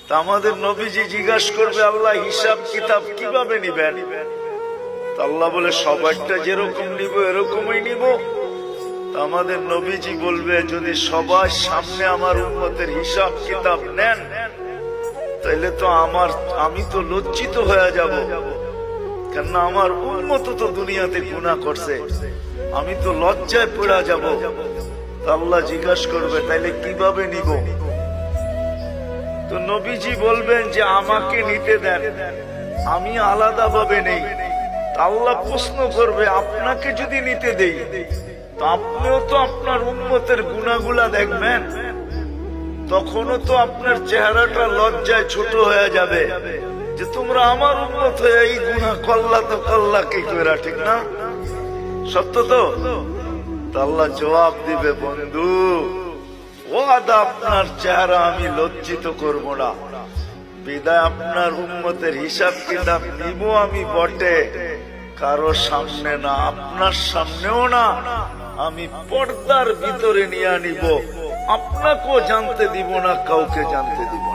তা আমাদের নবীজি জিজ্ঞাসা করবে, আল্লাহ হিসাব কিতাব কিভাবে নিবেন? আল্লাহ বলে, সবারটা যেরকম নিব এরকমই নিব। আমাদের নবীজি বলবে, যদি সবার সামনে আমার উম্মতের হিসাব কিতাব নেন, তাইলে তো আমি তো লজ্জিত হয়ে যাব, কেননা আমার উম্মত তো দুনিয়াতে গুনাহ করছে, আমি তো লজ্জায় পড়ে যাব। আল্লাহ জিজ্ঞাসা করবে, তাইলে কিভাবে নিব? তো নবীজি বলবেন যে আমাকে নিতে দেন, আমি আলাদা ভাবে নেই। আল্লাহ প্রশ্ন করবে, আপনাকে যদি নিতে দেই, তো আপনিও তো আপনার উম্মতের গুনাহগুলা দেখবেন, তখনও তো আপনার চেহারাটা লজ্জায় ছোট হয়ে যাবে যে তোমরা আমার উম্মত হয়ে এই গুনাহ করলা, তো করলা কি করে, ঠিক না? সত্য তো? আল্লাহ জবাব দিবে, বন্ধু ওয়াদা, আপনার চেহারা আমি লজ্জিত করব না, বিদায় আপনার উম্মতের হিসাব কিতাব নিব আমি বটে, কারো সামনে না, আপনার সামনেও না, আমি পর্দার ভিতরে নিয়ে নিব, আপনাকেও জানতে দিব না, কাউকে জানতে দিব না।